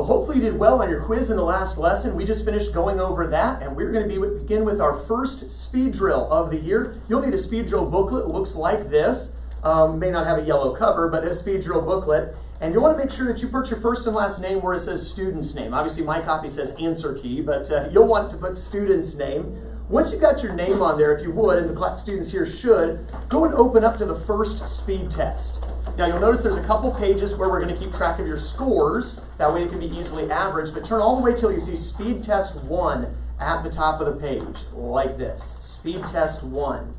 Well, hopefully you did well on your quiz in the last lesson. We just finished going over that, and we're going to begin with our first speed drill of the year. You'll need a speed drill booklet. It looks like this. May not have a yellow cover, but a speed drill booklet. And you want to make sure that you put your first and last name where it says student's name. Obviously, my copy says answer key, but you'll want to put student's name. Once you've got your name on there, if you would, and the students here should, go and open up to the first speed test. Now you'll notice there's a couple pages where we're going to keep track of your scores. That way it can be easily averaged, but turn all the way till you see speed test 1 at the top of the page, like this, speed test 1.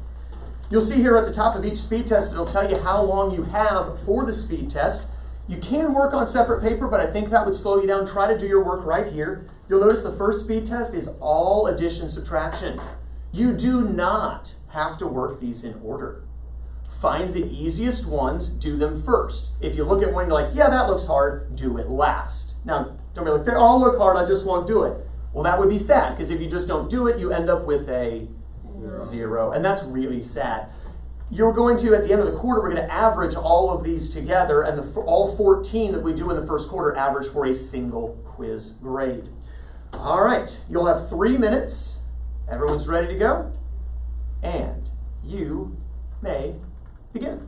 You'll see here at the top of each speed test, it'll tell you how long you have for the speed test. You can work on separate paper, but I think that would slow you down. Try to do your work right here. You'll notice the first speed test is all addition subtraction. You do not have to work these in order. Find the easiest ones, do them first. If you look at one and you're like, yeah, that looks hard, do it last. Now, don't be like, they all look hard, I just won't do it. Well, that would be sad, because if you just don't do it, you end up with a 0, and that's really sad. You're going to, at the end of the quarter, we're going to average all of these together, and all 14 that we do in the first quarter average for a single quiz grade. All right, you'll have 3 minutes. Everyone's ready to go? And you may begin.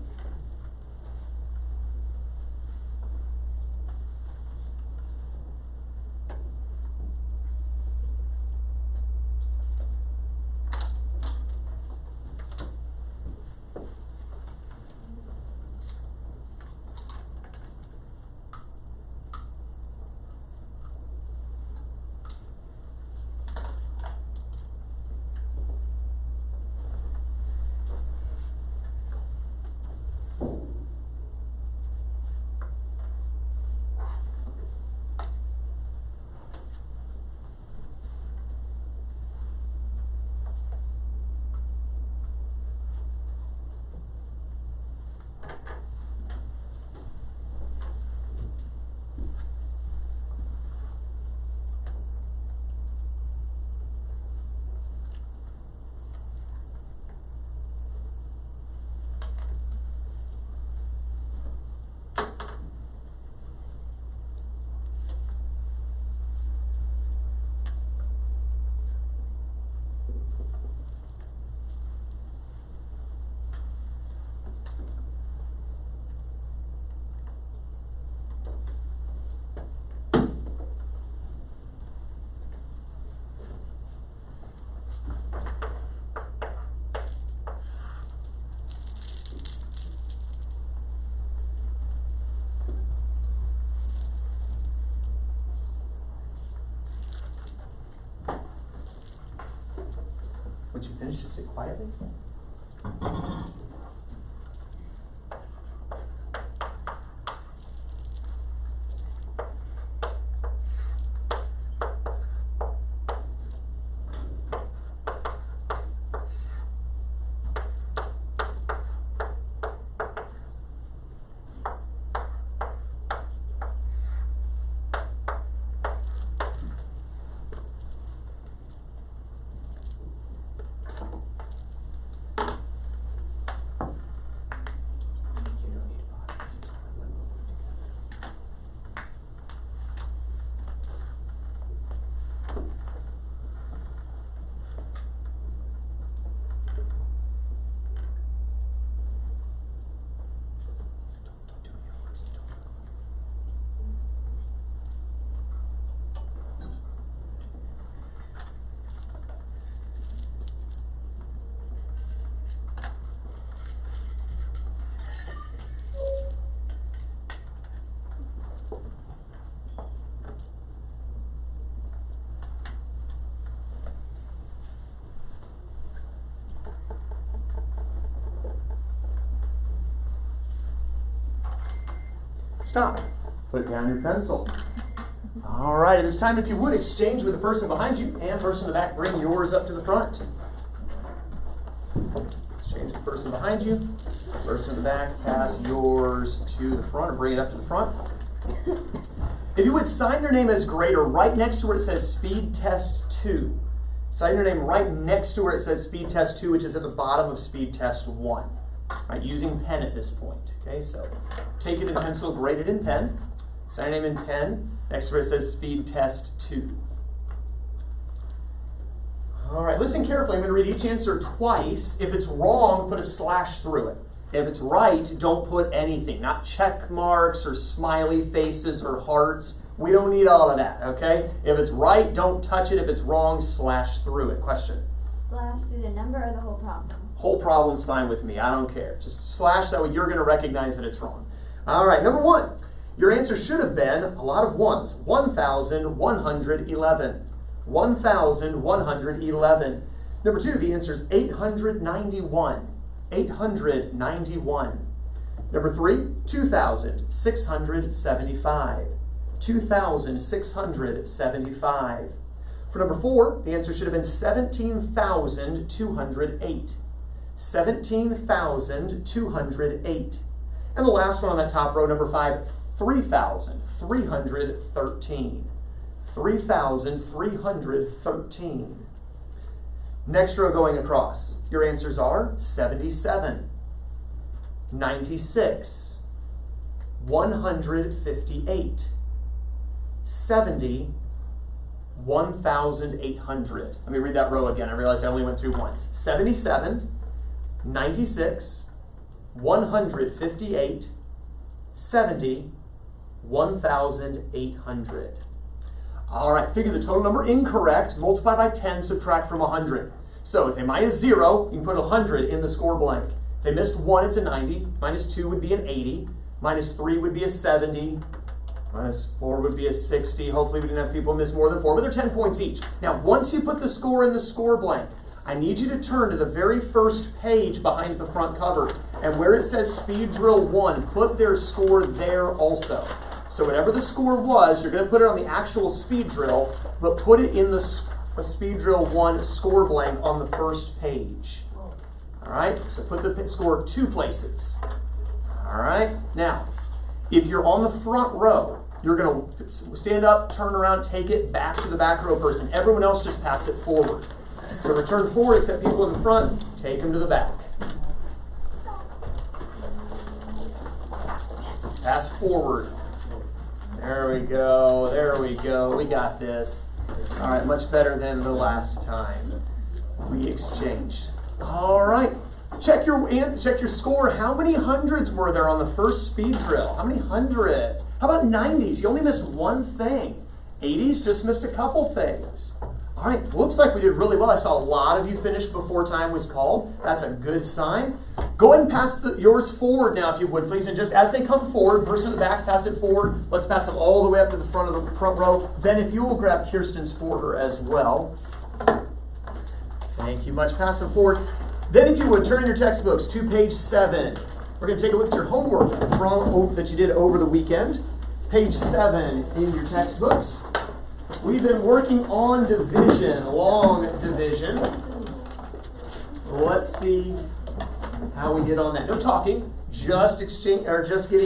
Once you finish, just sit quietly. Stop. Put down your pencil. All right, at this time, if you would, exchange with the person behind you and person in the back. Bring yours up to the front. Exchange with the person behind you. Person in the back, pass yours to the front or bring it up to the front. If you would, sign your name as grader right next to where it says Speed Test 2. Sign your name right next to where it says Speed Test 2, which is at the bottom of Speed Test 1. Right, using pen at this point. Okay, so take it in pencil, grade it in pen. Sign your name in pen. Next where it says speed test 2. All right, listen carefully. I'm going to read each answer twice. If it's wrong, put a slash through it. If it's right, don't put anything. Not check marks or smiley faces or hearts. We don't need all of that, okay? If it's right, don't touch it. If it's wrong, slash through it. Question? Slash through the number or the whole problem? Whole problem's fine with me. I don't care. Just slash, that way you're going to recognize that it's wrong. All right, number 1. Your answer should have been a lot of ones. 1,111. 1,111. Number 2, the answer is 891. 891. Number 3, 2,675. 2,675. For number 4, the answer should have been 17,208. 17,208. And the last one on that top row, number 5, 3,313. 3,313. Next row going across. Your answers are 77, 96, 158, 70, 1,800. Let me read that row again. I realized I only went through once. 77, 96, 158, 70, 1,800. All right, figure the total number incorrect, multiply by 10, subtract from 100. So if they minus 0, you can put 100 in the score blank. If they missed 1, it's a 90. Minus 2 would be an 80. Minus 3 would be a 70. Minus 4 would be a 60. Hopefully we didn't have people miss more than 4, but they're 10 points each. Now, once you put the score in the score blank, I need you to turn to the very first page behind the front cover. And where it says Speed Drill 1, put their score there also. So whatever the score was, you're going to put it on the actual speed drill, but put it in the Speed Drill 1 score blank on the first page. All right, so put the score 2 places. All right, now, if you're on the front row, you're going to stand up, turn around, take it back to the back row person. Everyone else just pass it forward. So return forward, except people in the front, take them to the back. Pass forward. There we go, there we go. We got this. All right, much better than the last time we exchanged. All right, check your score. How many hundreds were there on the first speed drill? How many hundreds? How about 90s? You only missed one thing. 80s just missed a couple things. All right, looks like we did really well. I saw a lot of you finished before time was called. That's a good sign. Go ahead and pass yours forward now, if you would, please. And just as they come forward, person in the back, pass it forward. Let's pass them all the way up to the front of the front row. Then if you will grab Kirsten's for her as well. Thank you much. Pass them forward. Then if you would, turn in your textbooks to page 7. We're going to take a look at your homework that you did over the weekend. Page 7 in your textbooks. We've been working on division, long division. Let's see how we did on that. No talking, just getting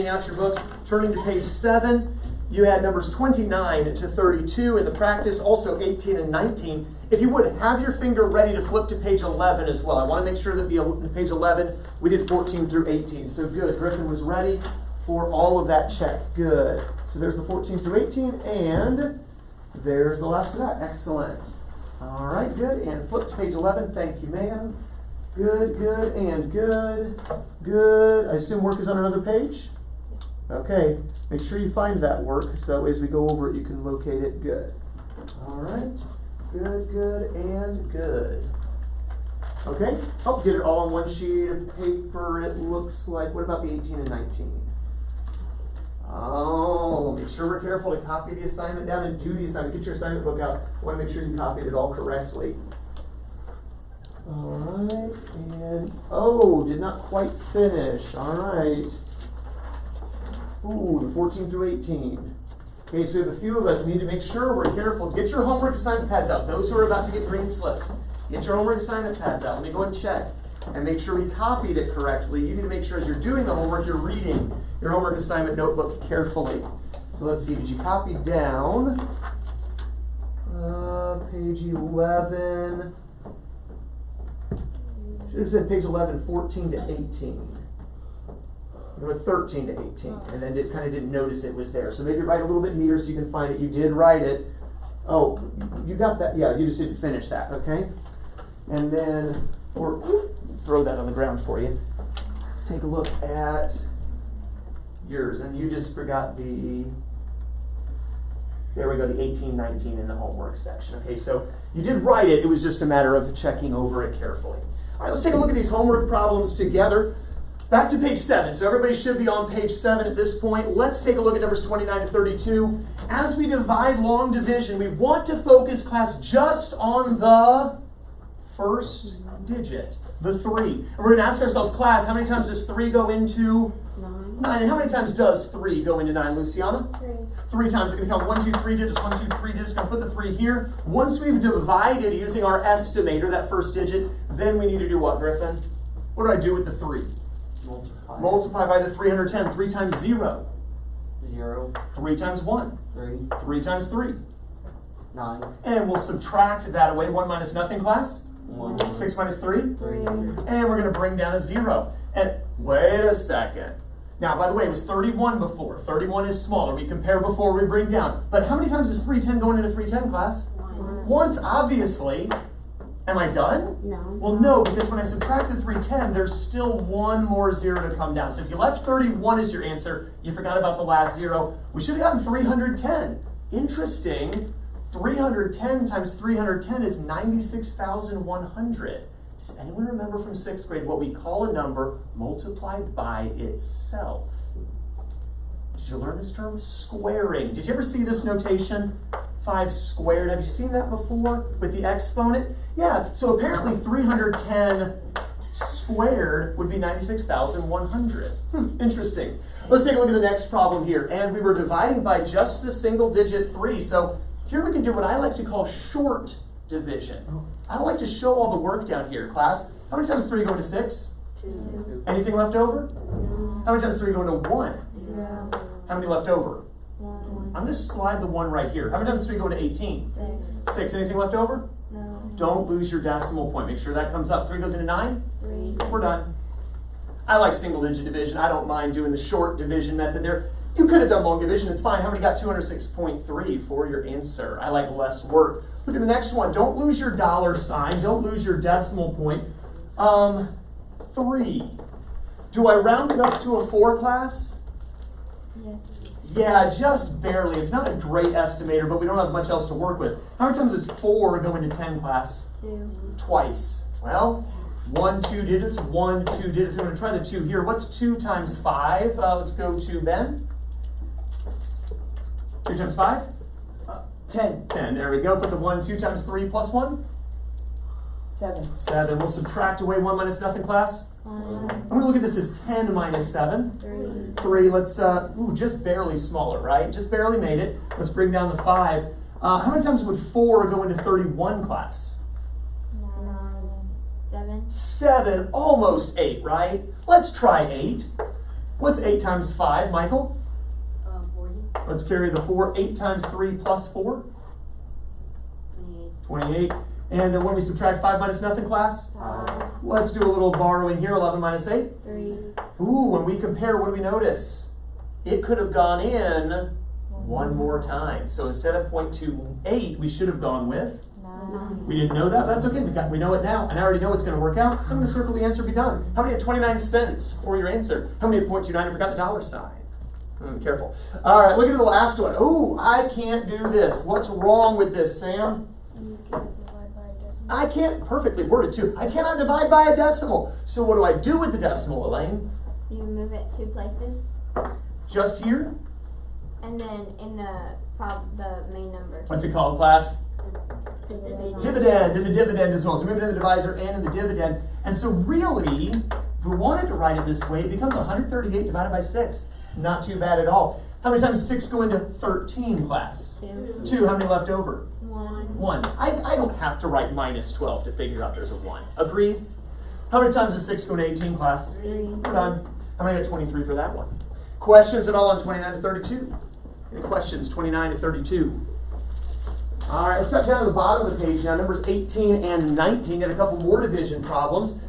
out your books. Turning to page 7, you had numbers 29 to 32 in the practice, also 18 and 19. If you would, have your finger ready to flip to page 11 as well. I want to make sure that page 11, we did 14 through 18. So good, Griffin was ready for all of that check. Good. So there's the 14 through 18, and there's the last of that. Excellent. All right, good. And flip to page 11. Thank you, ma'am. Good, good, and good. Good. I assume work is on another page? Okay. Make sure you find that work, so that way as we go over it, you can locate it. Good. All right. Good, good, and good. Okay. Oh, did it all on one sheet of paper, it looks like. What about the 18 and 19? Oh, make sure we're careful to copy the assignment down and do the assignment. Get your assignment book out. I want to make sure you copied it all correctly. All right, and oh, did not quite finish. All right. Ooh, the 14 through 18. Okay, so we have a few of us need to make sure we're careful. Get your homework assignment pads out. Those who are about to get green slips, get your homework assignment pads out. Let me go and check and make sure we copied it correctly. You need to make sure as you're doing the homework, you're reading your homework assignment notebook carefully. So let's see, did you copy down page 11? Should have said page 11, 14 to 18. We went 13 to 18, and then it kind of didn't notice it was there. So maybe write a little bit neater so you can find it. You did write it. Oh, you got that? Yeah, you just didn't finish that, okay? And then, or throw that on the ground for you. Let's take a look at yours. And you just forgot the, there we go, the 18, 19 in the homework section. Okay, so you did write it. It was just a matter of checking over it carefully. All right, let's take a look at these homework problems together. Back to page 7. So everybody should be on page 7 at this point. Let's take a look at numbers 29 to 32. As we divide long division, we want to focus, class, just on the first digit, the 3. And we're going to ask ourselves, class, how many times does 3 go into 9? And how many times does 3 go into 9, Luciana? 3 times. We're going to count 1, 2, 3 digits, 1, 2, 3 digits. Going to put the 3 here. Once we've divided using our estimator, that first digit, then we need to do what, Griffin? What do I do with the 3? Multiply by the 310. 3 times 0. 0. 3 times 1. 3. 3 times 3. 9. And we'll subtract that away. 1 minus nothing, class? 1. 6 minus 3? 3. And we're going to bring down a 0. And wait a second. Now, by the way, it was 31 before. 31 is smaller. We compare before we bring down. But how many times is 310 going into 310, class? Once, obviously. Am I done? No. Well, no, because when I subtract the 310, there's still one more 0 to come down. So if you left 31 as your answer, you forgot about the last 0. We should have gotten 310. Interesting. 310 times 310 is 96,100. Does anyone remember from 6th grade what we call a number multiplied by itself? Did you learn this term? Squaring. Did you ever see this notation? 5 squared. Have you seen that before with the exponent? Yeah, so apparently 310 squared would be 96,100. Interesting. Let's take a look at the next problem here. And we were dividing by just the single digit 3. So here we can do what I like to call short division. I don't like to show all the work down here, class. How many times 3 go into 6? 2. Anything left over? No. How many times 3 go into 1? 0. How many left over? 1. I'm going to slide the 1 right here. How many times 3 go into 18? 6. 6. Anything left over? No. Don't lose your decimal point. Make sure that comes up. 3 goes into 9? 3. We're done. I like single digit division. I don't mind doing the short division method there. You could have done long division. It's fine. How many got 206.3 for your answer? I like less work. Look at the next one. Don't lose your dollar sign. Don't lose your decimal point. 3. Do I round it up to a 4, class? Yes. Yeah, just barely. It's not a great estimator, but we don't have much else to work with. How many times does 4 go into 10, class? 2. Twice. Well, 1, 2 digits, 1, 2 digits. I'm going to try the 2 here. What's 2 times 5? Let's go to Ben. 2 times 5? 10. 10. There we go. Put the 1, 2 times 3 plus 1? 7. 7. We'll subtract away 1 minus nothing, class. 1. I'm going to look at this as 10 minus 7. 3. 3. Let's, just barely smaller, right? Just barely made it. Let's bring down the 5. How many times would 4 go into 31, class? 7. 7. Almost 8, right? Let's try 8. What's 8 times 5, Michael? 40. Let's carry the 4. 8 times 3 plus 4? 28. And when we subtract 5 minus nothing, class? 5. Let's do a little borrowing here. 11 minus 8? 3. Ooh, when we compare, what do we notice? It could have gone in one more time. So instead of 0.28, we should have gone with? 9. We didn't know that, but that's okay. We know it now, and I already know it's going to work out. So I'm going to circle the answer, be done. How many had 29 cents for your answer? How many had 0.29 and forgot the dollar sign? Careful. All right, look at the last one. Ooh, I can't do this. What's wrong with this, Sam? You can divide by a decimal. I can't, perfectly worded too. I cannot divide by a decimal. So what do I do with the decimal, Elaine? You move it 2 places, Just here? and then in the main number. What's it called, class? Dividend. Dividend, and the dividend as well. So move it in the divisor and in the dividend. And so really, if we wanted to write it this way, it becomes 138 divided by 6. Not too bad at all. How many times does 6 go into 13, class? 2. 2. How many left over? 1. 1. I don't have to write minus 12 to figure out there's a 1. Agreed? How many times does 6 go into 18, class? 3. We're done. How many got 23 for that one? Questions at all on 29 to 32? Any questions, 29 to 32? All right, let's start down at the bottom of the page now. Numbers 18 and 19. Got a couple more division problems.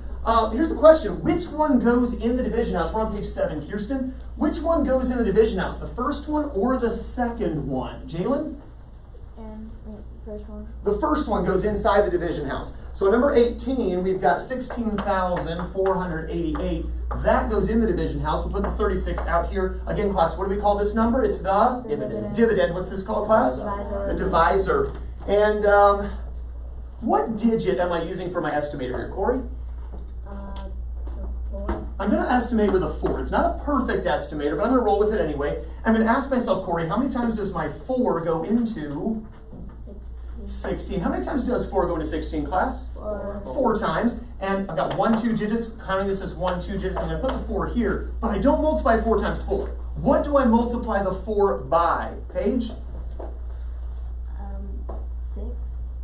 Here's the question. Which one goes in the division house? We're on page 7, Kirsten. Which one goes in the division house? The first one or the second one? Jalen? And first one. The first one goes inside the division house. So number 18, we've got 16,488. That goes in the division house. We'll put the 36 out here. Again, class, what do we call this number? It's the Dividend. dividend. What's this called, class? Divisor. The divisor. And what digit am I using for my estimator here, Corey? Four. I'm going to estimate with a 4. It's not a perfect estimator, but I'm going to roll with it anyway. I'm going to ask myself, Corey, how many times does my 4 go into 16? How many times does 4 go into 16, class? 4 times. And I've got 1, 2 digits. Counting this as 1, 2 digits. I'm going to put the 4 here, but I don't multiply 4 times 4. What do I multiply the 4 by? Paige? 6.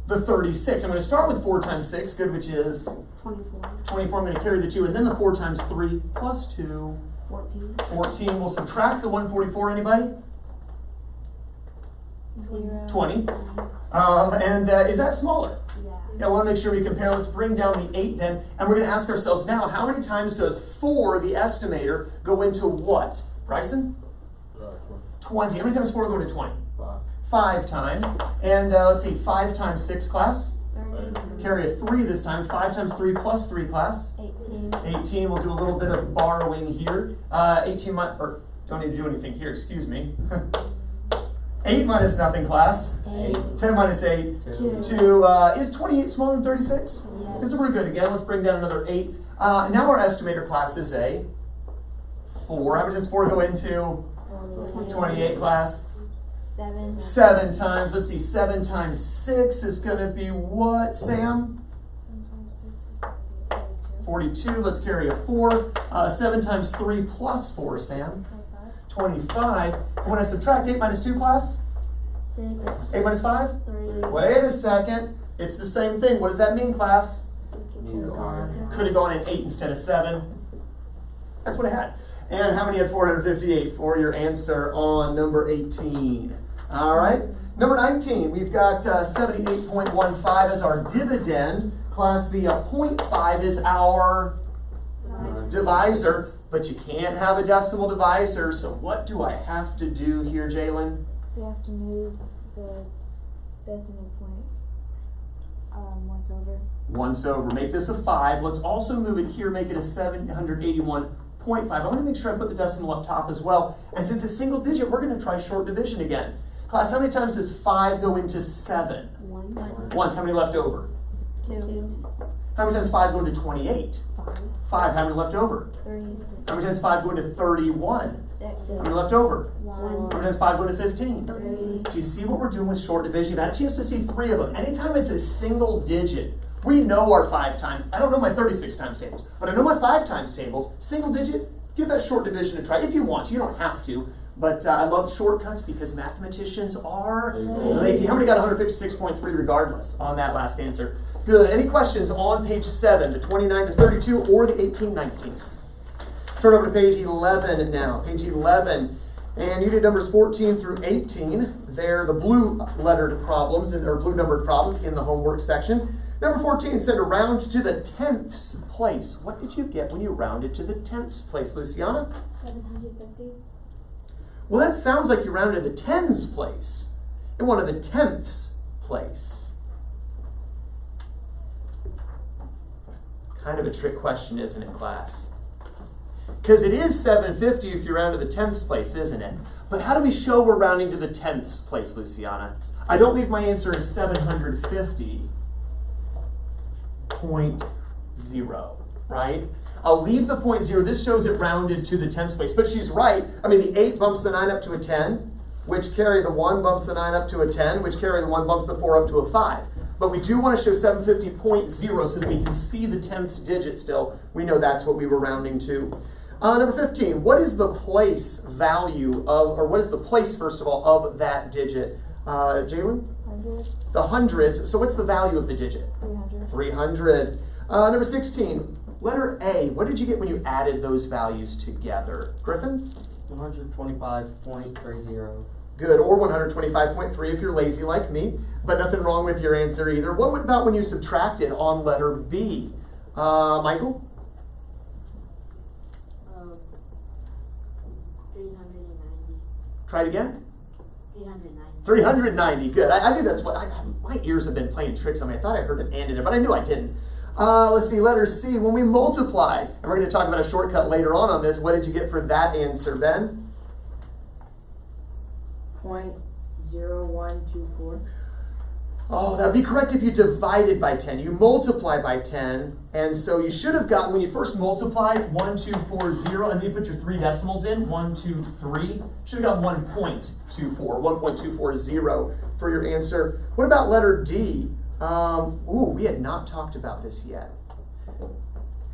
The 36. I'm going to start with 4 times 6, good, which is 24. 24. I'm going to carry the 2, and then the 4 times 3 plus 2. 14. 14. We'll subtract the 144. Anybody? 0. 20. Is that smaller? Yeah. Yeah, I want to make sure we compare. Let's bring down the 8 then. And we're going to ask ourselves now, how many times does 4, the estimator, go into what? Bryson? 20. How many times 4 go into 20? 5 times. And let's see, 5 times 6, class. 30. Carry a 3 this time. 5 times 3 plus 3, class. 18. 18. We'll do a little bit of borrowing here. 18 or don't need to do anything here, excuse me. 8 minus nothing, class. 8. 10 minus 8. 2. 2. Is 28 smaller than 36? Yeah. This is pretty good. Again, let's bring down another 8. Now our estimator class is a 4. How much does 4 go into? 28, class. 7. 7 times, let's see, 7 times 6 is going to be what, Sam? 42. Let's carry a 4. 7 times 3 plus 4, Sam. 25. And when I subtract 8 minus 2, class? 6. 8 minus 5? 3. Wait a second. It's the same thing. What does that mean, class? Unicorn. Could have gone in 8 instead of 7. That's what I had. And how many had 458 for your answer on number 18? All right. Number 19, we've got 78.15 as our dividend. Class, the 0.5 is our divisor, but you can't have a decimal divisor. So what do I have to do here, Jalen? We have to move the decimal point once over. Once over. Make this a 5. Let's also move it here, make it a 781.5. I want to make sure I put the decimal up top as well. And since it's single digit, we're going to try short division again. Class, how many times does 5 go into 7? 1. Once. How many left over? 2. How many times 5 go into 28? 5. 5. How many left over? 3. How many times 5 go into 31? 6. How many left over? 1. How many times 5 go into 15? 3. Do you see what we're doing with short division? You've had a chance to see 3 of them. Anytime it's a single digit, we know our 5 times. I don't know my 36 times tables, but I know my 5 times tables. Single digit, give that short division a try if you want. You don't have to. But I love shortcuts because mathematicians are lazy. How many got 156.3 regardless on that last answer? Good. Any questions on page 7, the 29 to 32, or the 18-19? Turn over to page 11 now. Page 11. And you did numbers 14 through 18. They're the blue lettered problems, or blue numbered problems in the homework section. Number 14 said to round to the 10th place. What did you get when you rounded to the 10th place, Luciana? 750. Well, that sounds like you rounded the tens place. You wanted the tenths place. Kind of a trick question, isn't it, class? Because it is 750 if you round to the tenths place, isn't it? But how do we show we're rounding to the tenths place, Luciana? I don't leave my answer as 750.0, right? I'll leave the 0.0. This shows it rounded to the tenths place. But she's right. I mean, the 8 bumps the 9 up to a 10, which carry the 1 bumps the 9 up to a 10, which carry the 1 bumps the 4 up to a 5. But we do want to show 750.0 so that we can see the tenths digit still. We know that's what we were rounding to. Number 15, what is the place value of, or what is the place, first of all, of that digit? Jalen? 100. The hundreds. So what's the value of the digit? 300. 300. Number 16, letter A. What did you get when you added those values together? Griffin? 125.30. Good, or 125.3 if you're lazy like me, but nothing wrong with your answer either. What about when you subtracted on letter B? Michael? Try it again. 390. 390, good. I knew that's what, my ears have been playing tricks on me. I thought I heard an and in it, but I knew I didn't. Let's see, letter C, when we multiply, and we're going to talk about a shortcut later on this, what did you get for that answer, Ben? 0.0124. Oh, that would be correct if you divided by 10. You multiply by 10, and so you should have gotten, when you first multiplied, 1240, and then you put your 3 decimals in, 1, 2, 3. Should have gotten 1.24, 1.240 for your answer. What about letter D? We had not talked about this yet.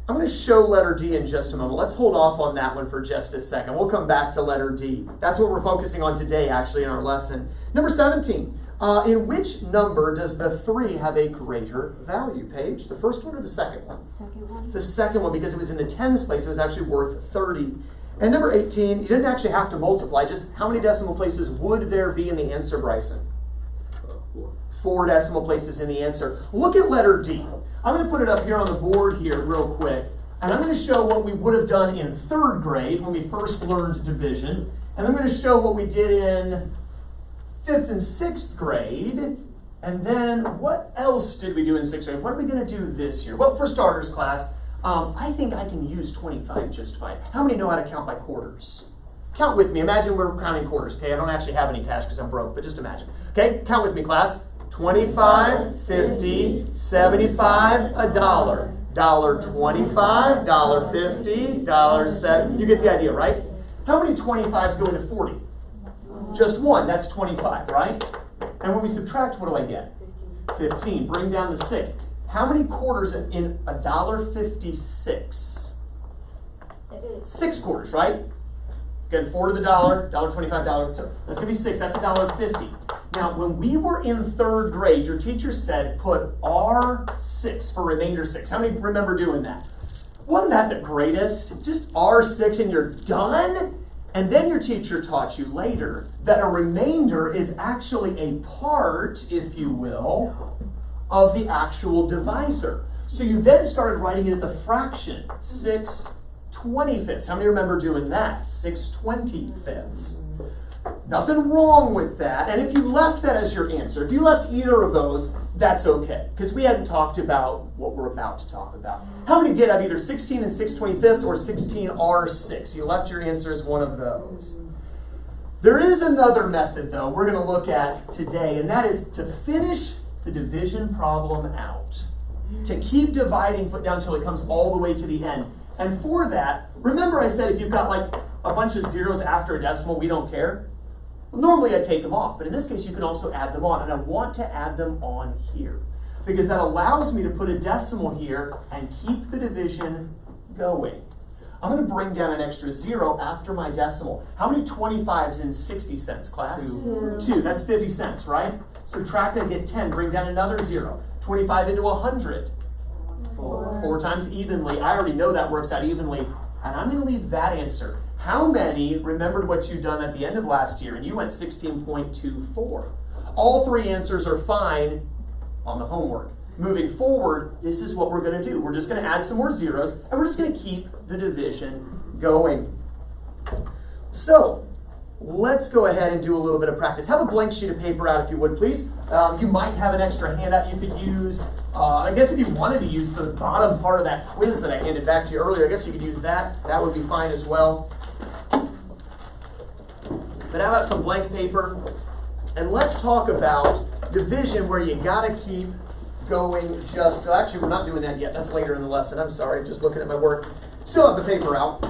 I'm going to show letter D in just a moment. Let's hold off on that one for just a second. We'll come back to letter D. That's what we're focusing on today, actually, in our lesson. Number 17. In which number does the 3 have a greater value, Paige? The first one or the second one? Second one. The second one, because it was in the tens place, it was actually worth 30. And number 18, you didn't actually have to multiply, just how many decimal places would there be in the answer, Bryson? 4 decimal places in the answer. Look at letter D. I'm going to put it up here on the board here real quick, and I'm going to show what we would have done in 3rd grade when we first learned division, and I'm going to show what we did in 5th and 6th grade, and then what else did we do in 6th grade? What are we going to do this year? Well, for starters class, I think I can use 25 just fine. How many know how to count by quarters? Count with me. Imagine we're counting quarters, okay? I don't actually have any cash because I'm broke, but just imagine. Okay, count with me, class. 25, 50, 75, $1. $1.25, $1.50, $7. You get the idea, right? How many 25s go into 40? Just one, that's 25, right? And when we subtract, what do I get? 15. Bring down the 6. How many quarters in $1.56? 6 quarters, right? Again, 4 to the dollar, $1.25, so that's going to be 6, that's $1.50. Now, when we were in 3rd grade, your teacher said put R6 for remainder 6. How many remember doing that? Wasn't that the greatest? Just R6 and you're done? And then your teacher taught you later that a remainder is actually a part, if you will, of the actual divisor. So you then started writing it as a fraction, 6/25. How many remember doing that? 6/25. Nothing wrong with that. And if you left that as your answer, if you left either of those, that's okay. Because we hadn't talked about what we're about to talk about. How many did have either 16 and 6/25 or 16R6? You left your answer as one of those. There is another method, though, we're going to look at today, and that is to finish the division problem out. To keep dividing foot down until it comes all the way to the end. And for that, remember I said if you've got like a bunch of zeros after a decimal, we don't care? Well, normally I'd take them off, but in this case you can also add them on. And I want to add them on here because that allows me to put a decimal here and keep the division going. I'm going to bring down an extra 0 after my decimal. How many 25s in 60 cents, class? 2. That's 50 cents, right? Subtract and get 10. Bring down another 0. 25 into 100. 4 times evenly. I already know that works out evenly. And I'm going to leave that answer. How many remembered what you'd done at the end of last year? And you went 16.24. All 3 answers are fine on the homework. Moving forward, this is what we're going to do. We're just going to add some more zeros, and we're just going to keep the division going. So, let's go ahead and do a little bit of practice. Have a blank sheet of paper out if you would, please. You might have an extra handout you could use. I guess if you wanted to use the bottom part of that quiz that I handed back to you earlier, I guess you could use that. That would be fine as well. But how about some blank paper? And let's talk about division where you got to keep going just... Actually, we're not doing that yet. That's later in the lesson. I'm sorry. Just looking at my work. Still have the paper out.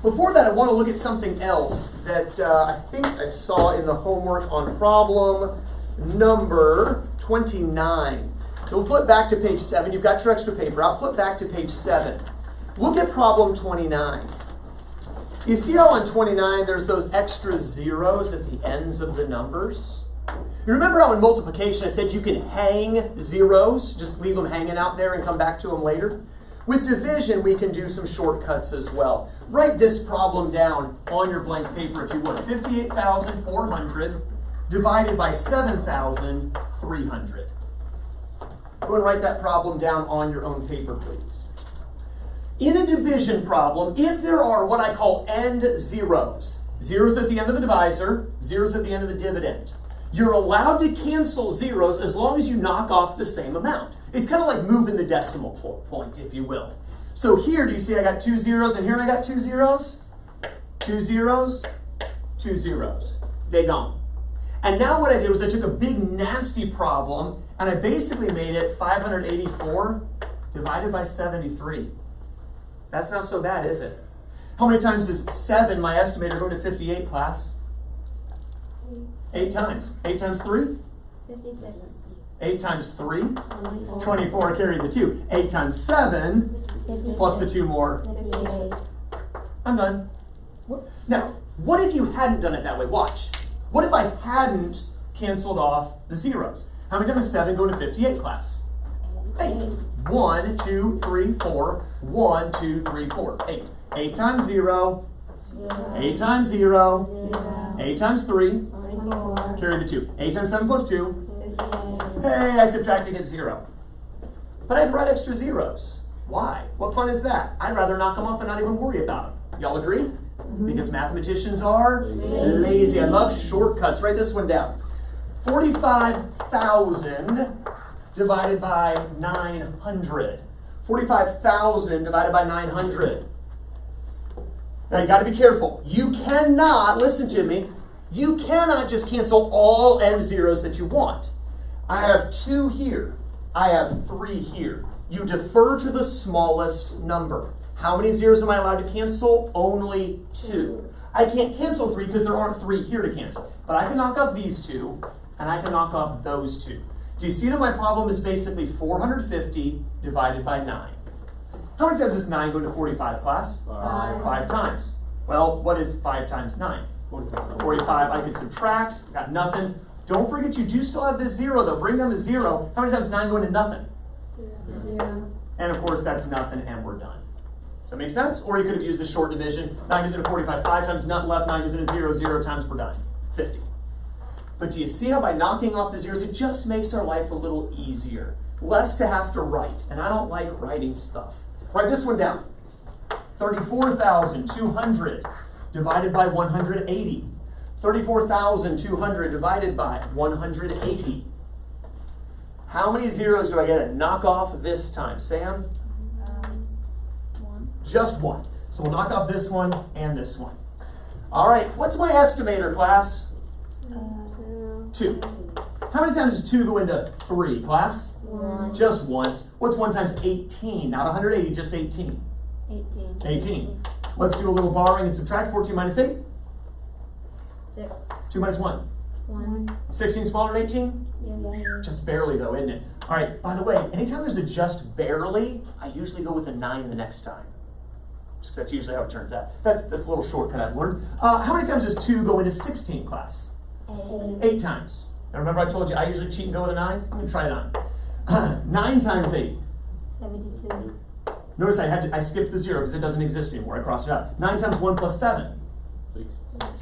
Before that, I want to look at something else that I think I saw in the homework on problem number 29. You'll flip back to page 7. You've got your extra paper out. Flip back to page 7. Look at problem 29. You see how on 29 there's those extra zeros at the ends of the numbers? You remember how in multiplication I said you can hang zeros, just leave them hanging out there and come back to them later? With division, we can do some shortcuts as well. Write this problem down on your blank paper if you would. 58,400 divided by 7,300. Go and write that problem down on your own paper, please. In a division problem, if there are what I call end zeros, Zeros at the end of the divisor, zeros at the end of the dividend. You're allowed to cancel zeros as long as you knock off the same amount. It's kind of like moving the decimal point, if you will. So here, do you see I got 2 zeros, and here I got 2 zeros? 2 zeros, 2 zeros. They gone. And now what I did was I took a big nasty problem and I basically made it 584 divided by 73. That's not so bad, is it? How many times does 7, my estimator, go to 58, class? 8 times. 8 times 3? 56. 8 times 3? 24. 24, carry the 2. 8 times 7, 56. plus the 2 more. 58. I'm done. Now, what if you hadn't done it that way? Watch. What if I hadn't canceled off the zeros? How many times does 7 go into 58, class? 8. 1, 2, 3, 4. 1, 2, 3, 4. 8. 8 times 0. 8 times 0. 0. 8 times 3. 24. Carry the 2. 8 times 7 plus 2. 58. Hey, I subtracted at 0. But I'd write extra zeros. Why? What fun is that? I'd rather knock them off and not even worry about them. Y'all agree? Because mathematicians are lazy. I love shortcuts. Write this one down. 45,000 divided by 900. 45,000 divided by 900. Now you got to be careful. You cannot, listen to me, you cannot just cancel all n zeros that you want. I have 2 here. I have 3 here. You defer to the smallest number. How many zeros am I allowed to cancel? Only 2. I can't cancel 3 because there aren't 3 here to cancel. But I can knock off these 2, and I can knock off those 2. Do you see that my problem is basically 450 divided by 9? How many times does 9 go to 45, class? 5. 5 times. Well, what is 5 times 9? 45. I could subtract, got nothing. Don't forget you do still have this 0 though. Bring down the 0. How many times 9 go into nothing? 0. And of course that's nothing and we're done. Does that make sense? Or you could have used the short division. 9 goes into 45. 5 times nothing left. 9 goes into 0. 0 times we're done. 50. But do you see how by knocking off the zeros, it just makes our life a little easier. Less to have to write. And I don't like writing stuff. Write this one down. 34,200 divided by 180. 34,200 divided by 180. How many zeros do I get to knock off this time? Sam? 1. Just 1. So we'll knock off this one and this one. All right, what's my estimator, class? 2. How many times does 2 go into 3, class? 1. Just once. What's 1 times 18? Not 180, just 18. 18. 18. Let's do a little borrowing and subtract. 14 minus 8? 6. 2 minus 1? 1. 16 smaller than 18? Yes. Just barely though, isn't it? All right, by the way, anytime there's a just barely, I usually go with a 9 the next time. Just 'cause that's usually how it turns out. That's a little shortcut I've learned. How many times does 2 go into 16, class? 8. 8 times. Now remember I told you I usually cheat and go with a 9? I'm gonna try a 9. 9 times 8. 72. Notice I skipped the 0 because it doesn't exist anymore. I crossed it out. 9 times 1 plus 7.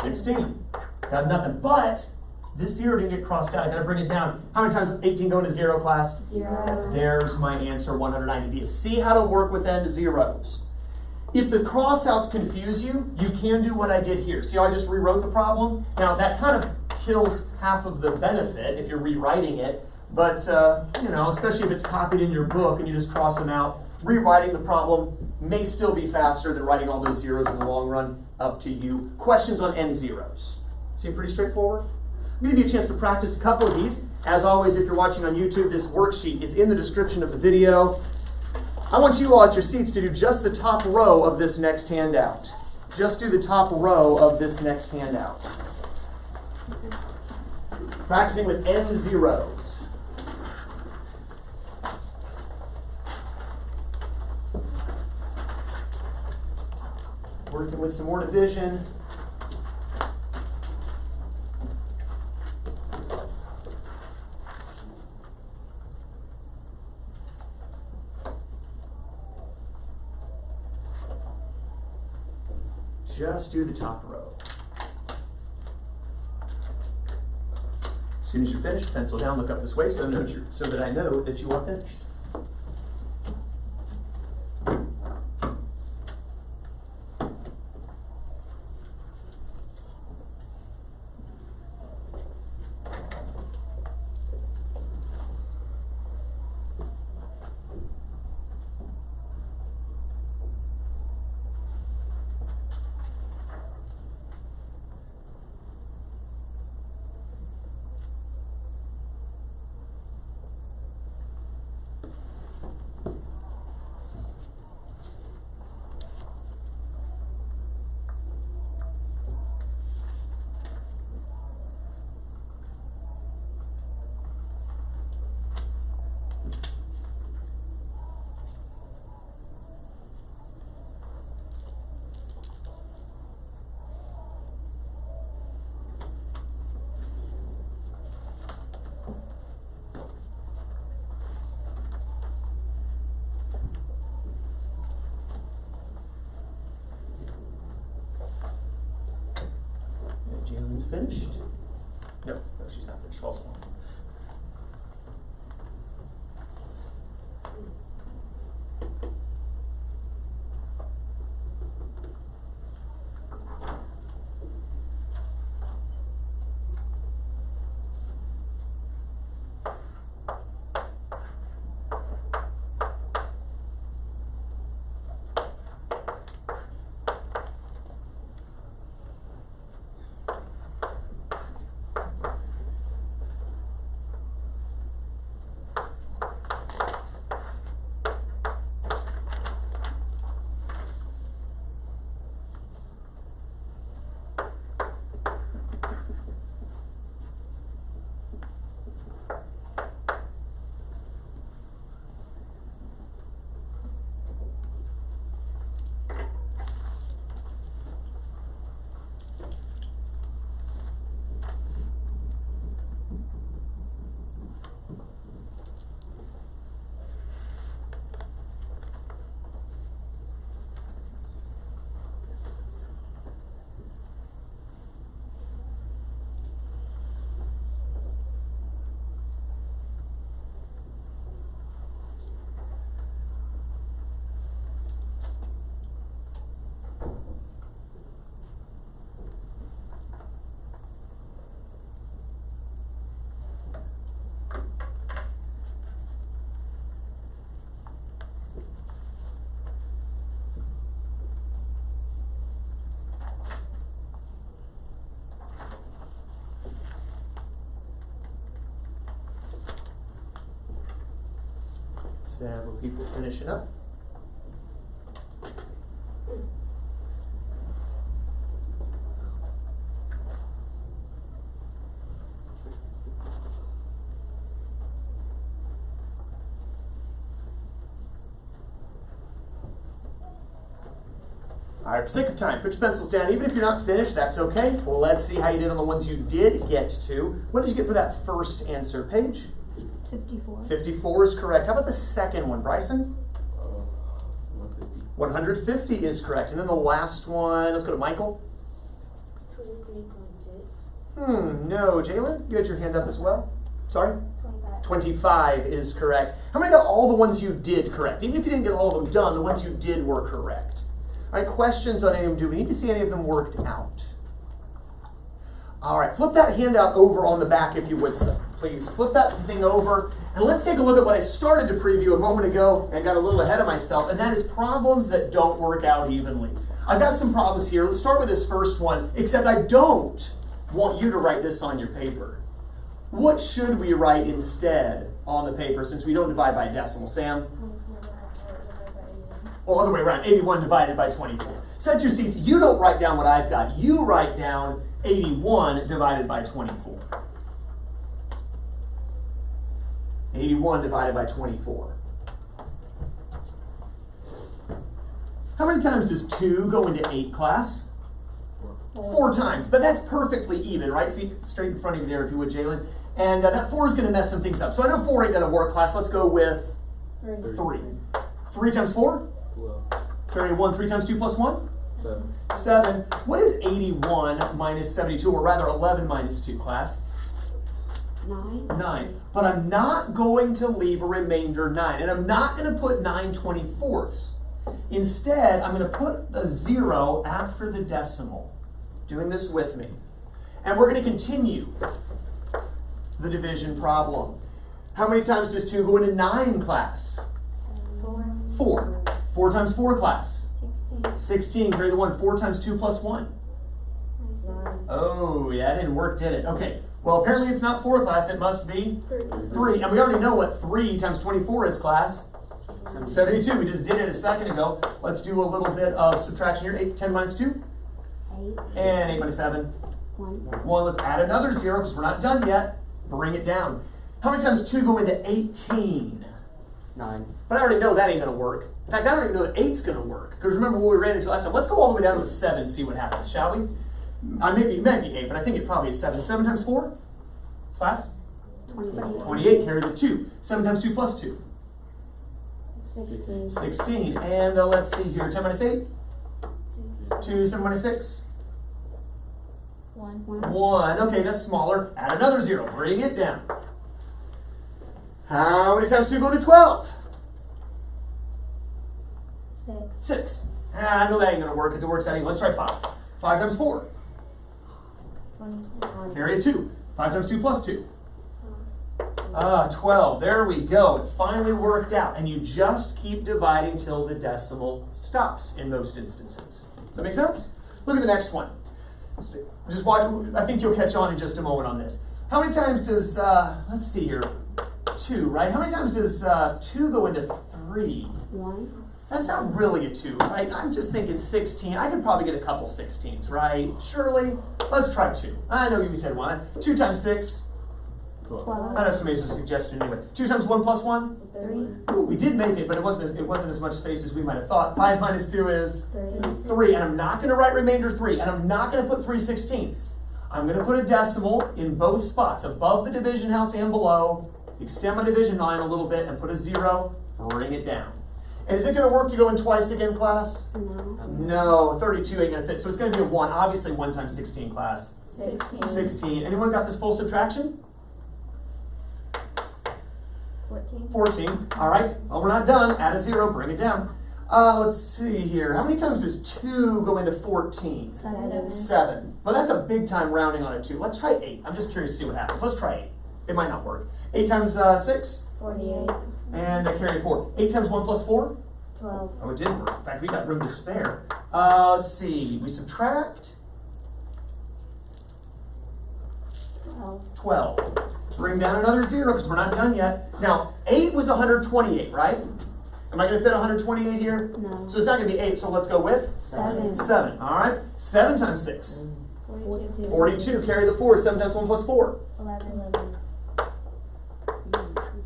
16. Got nothing. But this 0 didn't get crossed out. I gotta bring it down. How many times 18 go into 0, class? 0. There's my answer, 190. Do you see how to work with end zeros? If the crossouts confuse you, you can do what I did here. See how I just rewrote the problem? Now that kind of kills half of the benefit if you're rewriting it, but you know, especially if it's copied in your book and you just cross them out, rewriting the problem may still be faster than writing all those zeros in the long run. Up to you. Questions on end zeros? Seem pretty straightforward? I'm going to give you a chance to practice a couple of these. As always, if you're watching on YouTube, this worksheet is in the description of the video. I want you all at your seats to do just the top row of this next handout. Just do the top row of this next handout. Practicing with end zeros. Working with some more division. Just do the top row. As soon as you're finished, pencil down, look up this way so that I know that you are finished. finished? No, she's not finished. False alarm. Several people finishing up. All right, for sake of time, put your pencils down. Even if you're not finished, that's okay. Well, let's see how you did on the ones you did get to. What did you get for that first answer page? 54. 54 is correct. How about the second one, Bryson? 150 is correct. And then the last one, let's go to Michael. 23.6. No. Jalen, you had your hand up as well. Sorry? 25. 25 is correct. How many got all the ones you did correct? Even if you didn't get all of them done, the ones you did were correct. All right, questions on any of them? Do we need to see any of them worked out? All right, flip that handout over on the back if you would, please. Flip that thing over, and let's take a look at what I started to preview a moment ago, and I got a little ahead of myself, and that is problems that don't work out evenly. I've got some problems here. Let's start with this first one, except I don't want you to write this on your paper. What should we write instead on the paper since we don't divide by decimal? Sam? Well, other way around, 81 divided by 24. Set your seats. You don't write down what I've got. You write down 81 divided by 24. 81 divided by 24. How many times does 2 go into 8, class? 4 times, but that's perfectly even, right? Feet straight in front of you there, if you would, Jalen. And that 4 is going to mess some things up. So I know 4 ain't going to work, class. Let's go with 3. 3 times 4? 12. 1. 3 times 2 plus 1? 7. 7. What is 81 minus 72, or rather 11 minus 2, class? 9. 9. But I'm not going to leave a remainder 9, and I'm not going to put 9/24. Instead, I'm going to put a 0 after the decimal. Doing this with me. And we're going to continue the division problem. How many times does 2 go into 9, class? 4. 4. 4 times 4, class? 16. 16. Carry the 1. 4 times 2 plus 1. 9. Oh, yeah, that didn't work, did it? Okay. Well, apparently it's not 4, class. It must be 3. 3. And we already know what 3 times 24 is, class. 72. We just did it a second ago. Let's do a little bit of subtraction here. 8, 10 minus 2. 8. And 8 minus 7. 1. 1. Let's add another 0 because we're not done yet. Bring it down. How many times 2 go into 18? 9. But I already know that ain't going to work. In fact, I don't even know that 8's going to work. Because remember what we ran into last time. Let's go all the way down to a 7 and see what happens, shall we? It might be 8, but I think it probably is 7. 7 times 4? Class? 28. 28. Carry the 2. 7 times 2 plus 2. 16. 16. And let's see here. 10 minus 8? 2. 7 minus 6? 1. 1. Okay, that's smaller. Add another 0. Bring it down. How many times 2 go to 12? 6. 6. I know that ain't going to work because it works out anyway. Let's try 5. 5 times 4. 20. Carry a 2. 5 times 2 plus 2. 12. There we go. It finally worked out. And you just keep dividing till the decimal stops in most instances. Does that make sense? Look at the next one. Just watch. I think you'll catch on in just a moment on this. How many times does, let's see here, 2, right? How many times does 2 go into 3? 1. That's not really a 2, right? I'm just thinking 16. I could probably get a couple 16s, right? Surely. Let's try 2. I know you said 1. 2 times 6. 12. That estimation is a suggestion anyway. 2 times 1 plus 1? 3. Ooh, we did make it, but it wasn't as much space as we might have thought. 5 minus 2 is 3. And I'm not going to write remainder 3. And I'm not going to put 3/16. I'm going to put a decimal in both spots, above the division house and below. Extend my division line a little bit and put a 0. Bring it down. And is it going to work to go in twice again, class? No, 32 ain't going to fit. So it's going to be a 1. Obviously 1 times 16, class. 16. 16. Anyone got this full subtraction? 14. 14. All right. Well, we're not done. Add a 0. Bring it down. Let's see here. How many times does 2 go into 14? 7. 7. Well, that's a big time rounding on a 2. Let's try 8. I'm just curious to see what happens. Let's try 8. It might not work. 8 times 6? 48. And I carry 4. 8 times 1 plus 4? 12. Oh, it did work. In fact, we got room to spare. Let's see. We subtract 12. Bring down another 0 because we're not done yet. Now, 8 was 128, right? Am I going to fit 128 here? No. So it's not going to be 8, so let's go with 7. 7. All right. 7 times 6. 42. 42. Carry the 4. 7 times 1 plus 4. 11.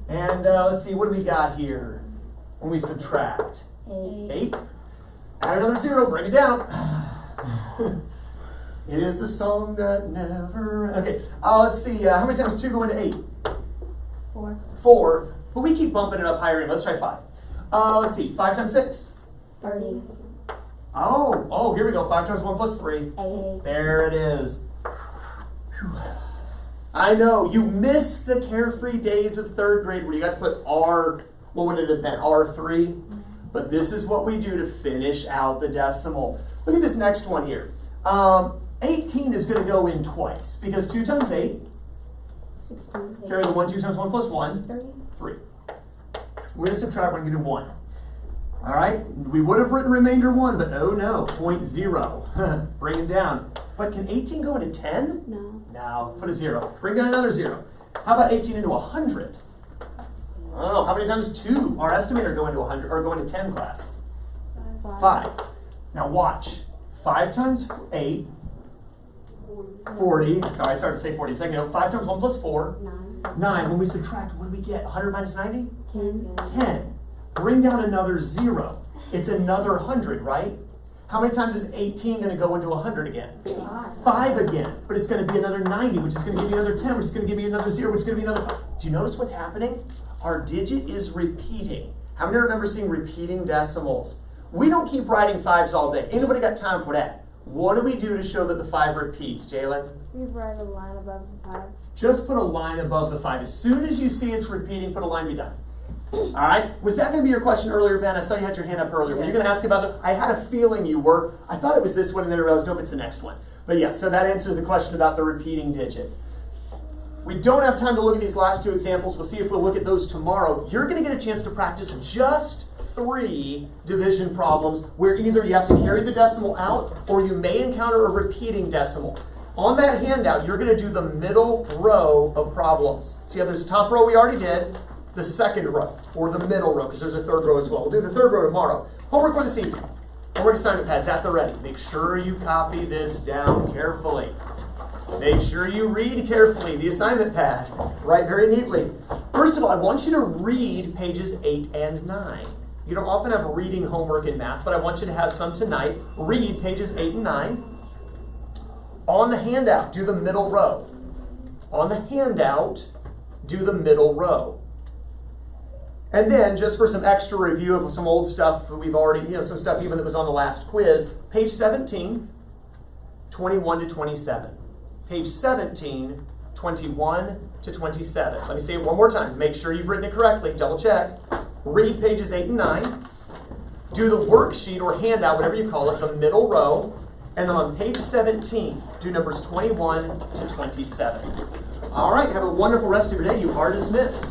And let's see. What do we got here when we subtract? 8. 8. Add another 0. Bring it down. It is the song that never... Okay. Let's see. How many times 2 go into 8? 4. 4. But we keep bumping it up higher. Let's try 5. Let's see. 5 times 6. 30. Oh, here we go. 5 times 1 plus 3. 8. There it is. Whew. I know. You miss the carefree days of 3rd grade where you got to put R, what would it have been? R3? But this is what we do to finish out the decimal. Look at this next one here. 18 is going to go in twice because 2 times 8. 16. Carry the 1, 2 times 1 plus 1. 30. 3. We're going to subtract, we're going to do 1. All right, we would have written remainder 1, but oh no, 0.0. Bring it down. But can 18 go into 10? No. No, put a 0. Bring down another 0. How about 18 into 100? I don't know, how many times 2? Our estimator go into 100, or go into 10 class? 5. Now watch. 5 times 8, 40. Sorry, I started to say 40 a second ago. 5 times 1 plus 4, 9. 9. When we subtract, what do we get? 100 minus 90? 10. 10. Bring down another 0. It's another 100, right? How many times is 18 going to go into 100 again? 5 again. But it's going to be another 90, which is going to give me another 10, which is going to give me another 0, which is going to be another 5. Do you notice what's happening? Our digit is repeating. How many remember seeing repeating decimals? We don't keep writing 5s all day. Anybody got time for that? What do we do to show that the 5 repeats, Jalen? We write a line above the 5. Just put a line above the 5. As soon as you see it's repeating, put a line, be done. All right? Was that going to be your question earlier, Ben? I saw you had your hand up earlier. Were you going to ask about it? I had a feeling you were. I thought it was this one, and then I realized, nope, it's the next one. But yeah, so that answers the question about the repeating digit. We don't have time to look at these last 2 examples. We'll see if we'll look at those tomorrow. You're going to get a chance to practice just 3 division problems where either you have to carry the decimal out or you may encounter a repeating decimal. On that handout, you're going to do the middle row of problems. See how there's the top row we already did, the second row, or the middle row, because there's a 3rd row as well. We'll do the 3rd row tomorrow. Homework for this evening. Homework assignment pads at the ready. Make sure you copy this down carefully. Make sure you read carefully the assignment pad. Write very neatly. First of all, I want you to read pages 8 and 9. You don't often have reading homework in math, but I want you to have some tonight. Read pages 8 and 9. On the handout, do the middle row. On the handout, do the middle row. And then, just for some extra review of some old stuff that we've already, some stuff even that was on the last quiz, page 17, 21 to 27. page 17, 21 to 27. Let me say it one more time. Make sure you've written it correctly. Double check. Read pages 8 and 9. Do the worksheet or handout, whatever you call it, the middle row. And then on page 17, do numbers 21 to 27. All right, have a wonderful rest of your day. You are dismissed.